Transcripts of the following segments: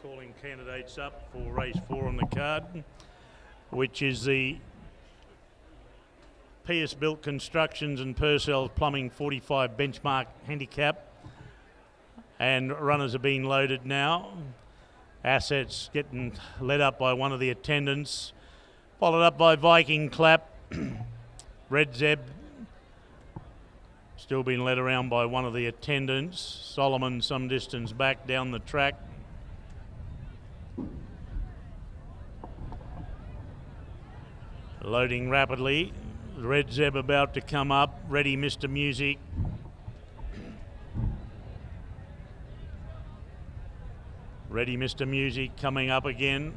calling candidates up for race 4 on the card, which is the Pierce-Built Constructions and Purcell's Plumbing 45 benchmark handicap. And runners are being loaded now. Assets getting led up by one of the attendants, followed up by Viking Clap. Red Zeb still being led around by one of the attendants. Solomon some distance back down the track. Loading rapidly. Red Zeb about to come up. Ready Mr. Music. Ready Mr. Music coming up again.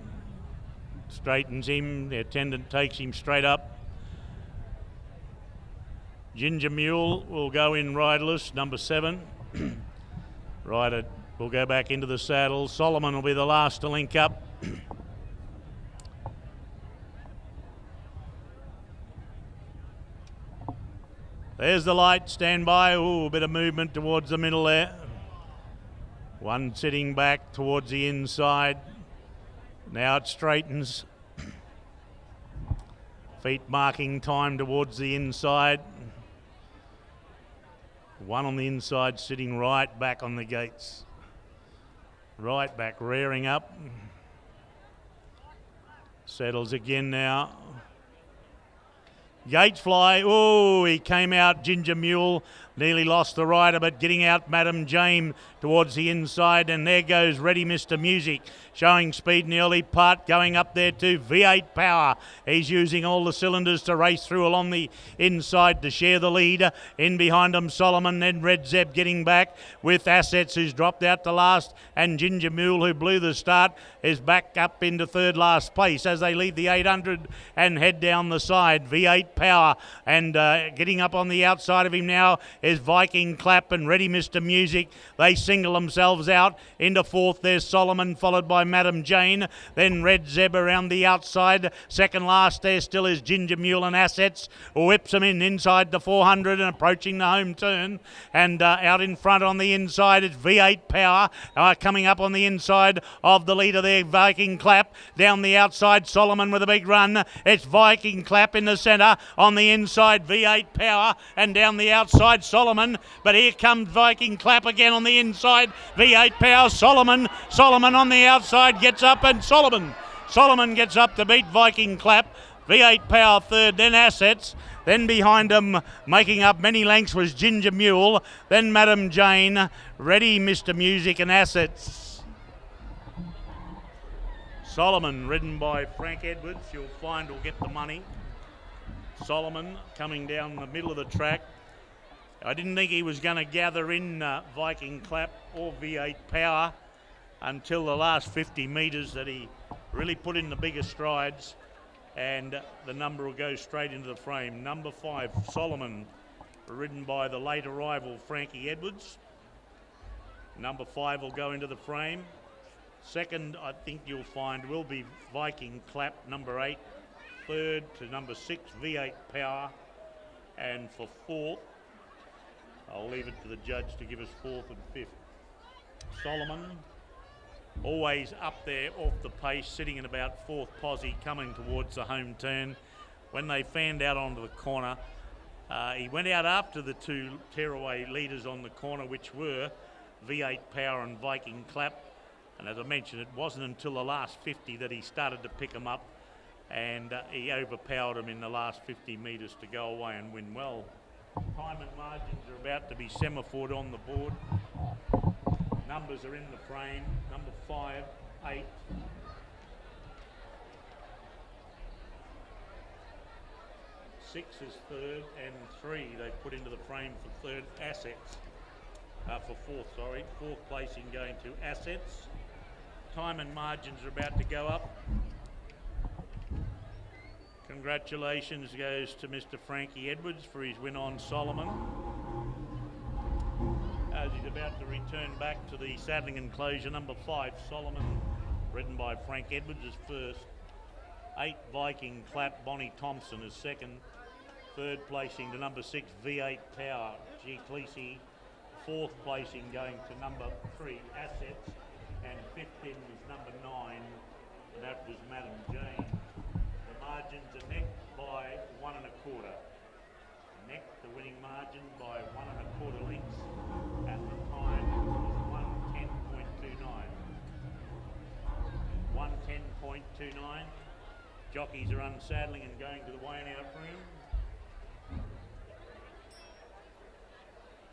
Straightens him. The attendant takes him straight up. Ginger Mule will go in riderless, number 7. Rider will go back into the saddle. Solomon will be the last to link up. There's the light, stand by. Ooh, a bit of movement towards the middle there. One sitting back towards the inside. Now it straightens. Feet marking time towards the inside. One on the inside sitting right back on the gates. Right back, rearing up. Settles again now. Gates fly. Oh, he came out, Ginger Mule. Nearly lost the rider, but getting out Madam Jane towards the inside. And there goes Ready Mr. Music, showing speed in the early part. Going up there too, V8 Power. He's using all the cylinders to race through along the inside to share the lead. In behind him, Solomon, then Red Zeb getting back with Assets, who's dropped out to last. And Ginger Mule, who blew the start, is back up into third last place as they lead the 800 and head down the side. V8 Power, and getting up on the outside of him now is Viking Clap and Ready Mr. Music. They single themselves out. Into fourth there's Solomon, followed by Madam Jane. Then Red Zeb around the outside. Second last there still is Ginger Mule and Assets. Whips them in inside the 400 and approaching the home turn. And out in front on the inside it's V8 Power. Coming up on the inside of the leader there, Viking Clap. Down the outside, Solomon with a big run. It's Viking Clap in the centre. On the inside, V8 Power. And down the outside, Solomon. But here comes Viking Clap again on the inside. V8 Power, Solomon on the outside gets up, and Solomon gets up to beat Viking Clap. V8 Power third, then Assets. Then behind them, making up many lengths, was Ginger Mule. Then Madam Jane, Ready Mr. Music and Assets. Solomon, ridden by Frank Edwards, you'll find will get the money. Solomon coming down the middle of the track. I didn't think he was going to gather in Viking Clap or V8 Power until the last 50 metres that he really put in the bigger strides, and the number will go straight into the frame. Number 5, Solomon, ridden by the late arrival Frankie Edwards. Number 5 will go into the frame. Second, I think you'll find, will be Viking Clap, number 8. Third to number 6, V8 Power. And for fourth, I'll leave it to the judge to give us fourth and fifth. Solomon, always up there off the pace, sitting in about fourth posse, coming towards the home turn. When they fanned out onto the corner, he went out after the two tearaway leaders on the corner, which were V8 Power and Viking Clap. And as I mentioned, it wasn't until the last 50 that he started to pick them up, and he overpowered them in the last 50 metres to go away and win well. Time and margins are about to be semaphored on the board. Numbers are in the frame. Number 5, 8. 6 is third, and 3 they put into the frame for third. Assets. For fourth, sorry. Fourth placing going to Assets. Time and margins are about to go up. Congratulations goes to Mr. Frankie Edwards for his win on Solomon, as he's about to return back to the saddling enclosure. Number 5, Solomon, ridden by Frank Edwards, is first. 8, Viking Clap, Bonnie Thompson is second. Third placing to number 6, V8 Power, G. Cleese. Fourth placing going to number 3, Assets. and fifth in was number 9, and that was Madam Jane. The margins are neck by 1 1/4. Neck, the winning margin by 1 1/4 lengths. At the time was 110.29. 110.29. Jockeys are unsaddling and going to the weighing out room.